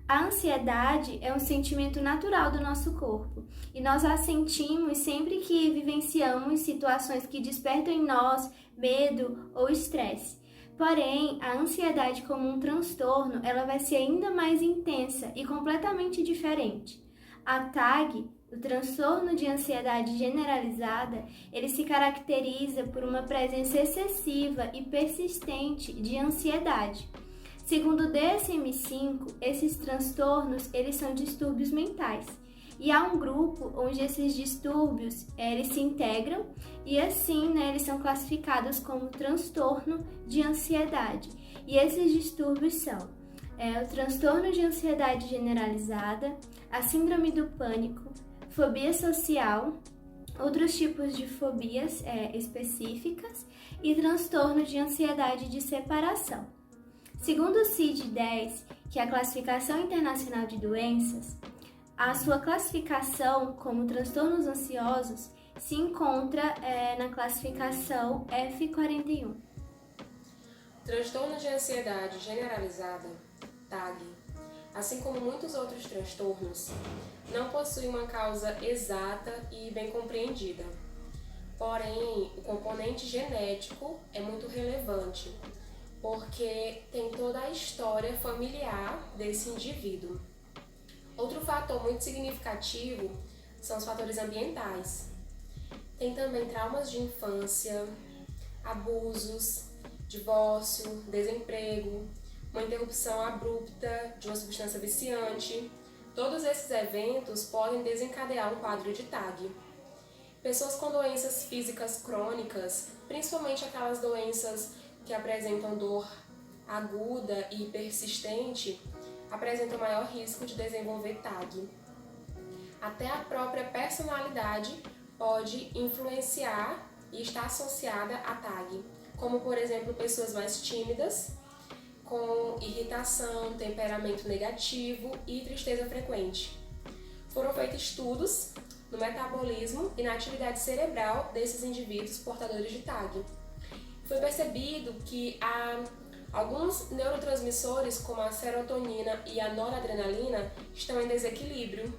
A ansiedade é um sentimento natural do nosso corpo e nós a sentimos sempre que vivenciamos situações que despertam em nós medo ou estresse. Porém, a ansiedade como um transtorno, ela vai ser ainda mais intensa e completamente diferente. A TAG, o transtorno de ansiedade generalizada, ele se caracteriza por uma presença excessiva e persistente de ansiedade. Segundo o DSM-5, esses transtornos eles são distúrbios mentais. E há um grupo onde esses distúrbios eles se integram e assim eles são classificados como transtorno de ansiedade. E esses distúrbios são o transtorno de ansiedade generalizada, a síndrome do pânico, fobia social, outros tipos de fobias específicas e transtorno de ansiedade de separação. Segundo o CID-10, que é a Classificação Internacional de Doenças, a sua classificação como transtornos ansiosos se encontra na classificação F41. Transtorno de ansiedade generalizada, TAG, assim como muitos outros transtornos, não possui uma causa exata e bem compreendida. Porém, o componente genético é muito relevante, porque tem toda a história familiar desse indivíduo. Outro fator muito significativo são os fatores ambientais. Tem também traumas de infância, abusos, divórcio, desemprego, uma interrupção abrupta de uma substância viciante. Todos esses eventos podem desencadear um quadro de TAG. Pessoas com doenças físicas crônicas, principalmente aquelas doenças que apresentam dor aguda e persistente, apresentam maior risco de desenvolver TAG. Até a própria personalidade pode influenciar e estar associada a TAG, como por exemplo pessoas mais tímidas, com irritação, temperamento negativo e tristeza frequente. Foram feitos estudos no metabolismo e na atividade cerebral desses indivíduos portadores de TAG. Foi percebido que alguns neurotransmissores, como a serotonina e a noradrenalina, estão em desequilíbrio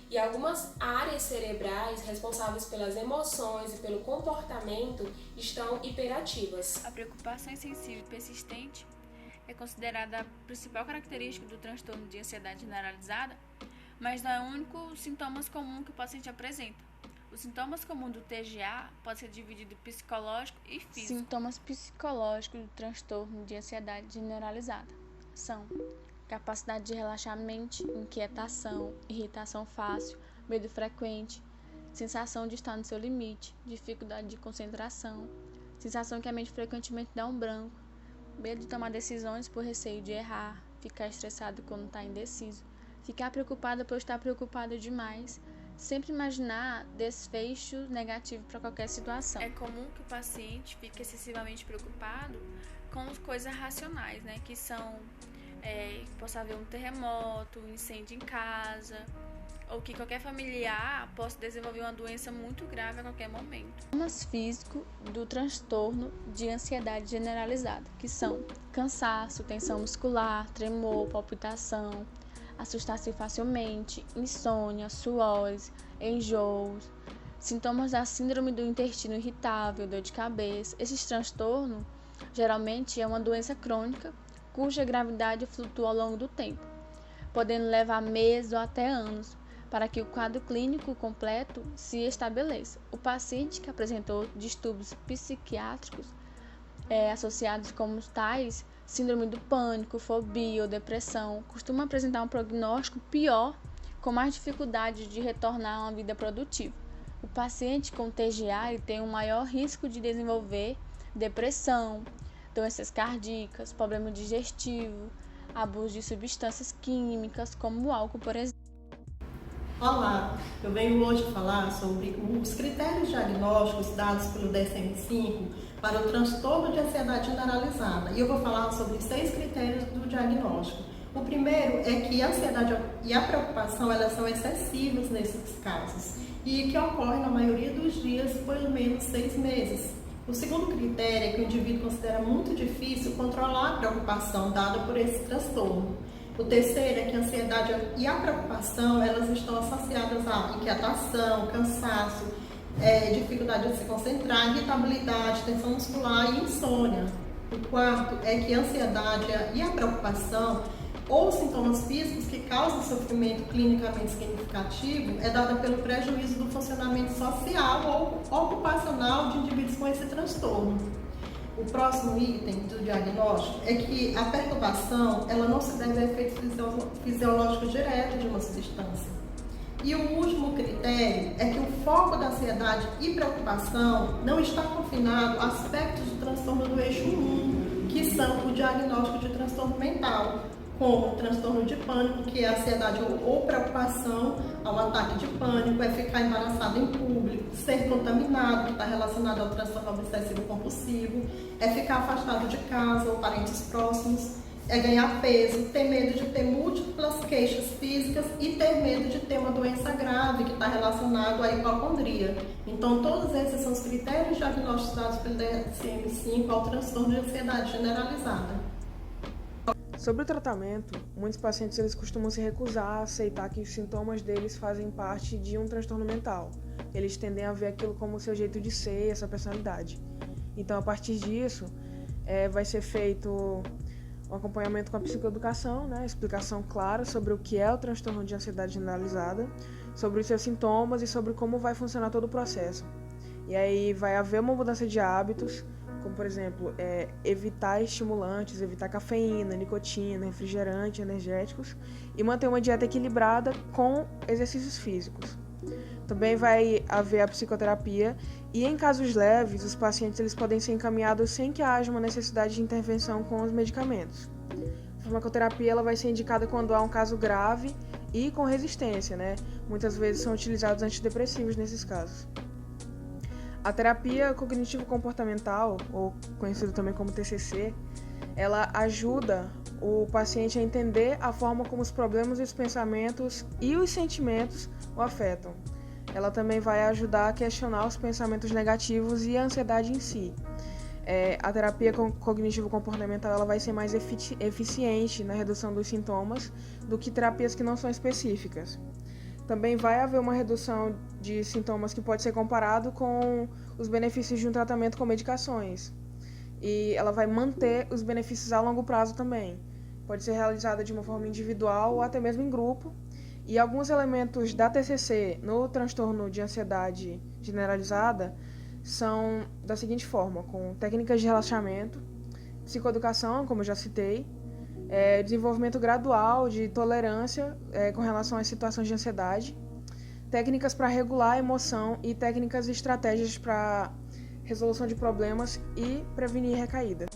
e algumas áreas cerebrais responsáveis pelas emoções e pelo comportamento estão hiperativas. A preocupação excessiva e persistente é considerada a principal característica do transtorno de ansiedade generalizada, mas não é o único sintoma comum que o paciente apresenta. Os sintomas comuns do TGA podem ser divididos em psicológico e físico. Sintomas psicológicos do transtorno de ansiedade generalizada são capacidade de relaxar a mente, inquietação, irritação fácil, medo frequente, sensação de estar no seu limite, dificuldade de concentração, sensação que a mente frequentemente dá um branco, medo de tomar decisões por receio de errar, ficar estressado quando está indeciso, ficar preocupada por estar preocupada demais, sempre imaginar desfechos negativos para qualquer situação. É comum que o paciente fique excessivamente preocupado com as coisas racionais, né? Que são, possa haver um terremoto, um incêndio em casa, ou que qualquer familiar possa desenvolver uma doença muito grave a qualquer momento. Sintomas físicos do transtorno de ansiedade generalizada, que são cansaço, tensão muscular, tremor, palpitação, assustar-se facilmente, insônia, suores, enjoos, sintomas da síndrome do intestino irritável, dor de cabeça. Esses transtornos geralmente é uma doença crônica cuja gravidade flutua ao longo do tempo, podendo levar meses ou até anos para que o quadro clínico completo se estabeleça. O paciente que apresentou distúrbios psiquiátricos associados como tais síndrome do pânico, fobia ou depressão, costuma apresentar um prognóstico pior, com mais dificuldade de retornar a uma vida produtiva. O paciente com TGA tem um maior risco de desenvolver depressão, doenças cardíacas, problema digestivo, abuso de substâncias químicas, como o álcool, por exemplo. Olá, eu venho hoje falar sobre os critérios diagnósticos dados pelo DSM-5 para o transtorno de ansiedade generalizada. E eu vou falar sobre 6 critérios do diagnóstico. O primeiro é que a ansiedade e a preocupação elas são excessivas nesses casos e que ocorrem na maioria dos dias por menos 6 meses. O segundo critério é que o indivíduo considera muito difícil controlar a preocupação dada por esse transtorno. O terceiro é que a ansiedade e a preocupação, elas estão associadas a inquietação, cansaço, dificuldade de se concentrar, irritabilidade, tensão muscular e insônia. O quarto é que a ansiedade e a preocupação ou sintomas físicos que causam sofrimento clinicamente significativo é dada pelo prejuízo do funcionamento social ou ocupacional de indivíduos com esse transtorno. O próximo item do diagnóstico é que a perturbação ela não se deve a efeito fisiológico direto de uma substância. E o último critério é que o foco da ansiedade e preocupação não está confinado a aspectos do transtorno do eixo 1, que são o diagnóstico de transtorno mental, como transtorno de pânico, que é ansiedade ou preocupação ao ataque de pânico, é ficar embaraçado em público, ser contaminado, que está relacionado ao transtorno obsessivo compulsivo, é ficar afastado de casa ou parentes próximos, é ganhar peso, ter medo de ter múltiplas queixas físicas e ter medo de ter uma doença grave, que está relacionado à hipocondria. Então, todos esses são os critérios diagnósticos dados pelo DSM-5 ao transtorno de ansiedade generalizada. Sobre o tratamento, muitos pacientes eles costumam se recusar a aceitar que os sintomas deles fazem parte de um transtorno mental. Eles tendem a ver aquilo como seu jeito de ser, essa personalidade. Então, a partir disso, vai ser feito um acompanhamento com a psicoeducação, né? Explicação clara sobre o que é o transtorno de ansiedade generalizada, sobre os seus sintomas e sobre como vai funcionar todo o processo. E aí vai haver uma mudança de hábitos, como por exemplo, evitar estimulantes, evitar cafeína, nicotina, refrigerante, energéticos e manter uma dieta equilibrada com exercícios físicos. Também vai haver a psicoterapia e em casos leves, os pacientes eles podem ser encaminhados sem que haja uma necessidade de intervenção com os medicamentos. A farmacoterapia ela vai ser indicada quando há um caso grave e com resistência, né? Muitas vezes são utilizados antidepressivos nesses casos. A terapia cognitivo-comportamental, ou conhecido também como TCC, ela ajuda o paciente a entender a forma como os problemas e os pensamentos e os sentimentos o afetam. Ela também vai ajudar a questionar os pensamentos negativos e a ansiedade em si. A terapia cognitivo-comportamental ela vai ser mais eficiente na redução dos sintomas do que terapias que não são específicas. Também vai haver uma redução de sintomas que pode ser comparado com os benefícios de um tratamento com medicações. E ela vai manter os benefícios a longo prazo também. Pode ser realizada de uma forma individual ou até mesmo em grupo. E alguns elementos da TCC no transtorno de ansiedade generalizada são da seguinte forma, com técnicas de relaxamento, psicoeducação, como eu já citei, desenvolvimento gradual de tolerância com relação às situações de ansiedade, técnicas para regular a emoção e técnicas e estratégias para resolução de problemas e prevenir recaída.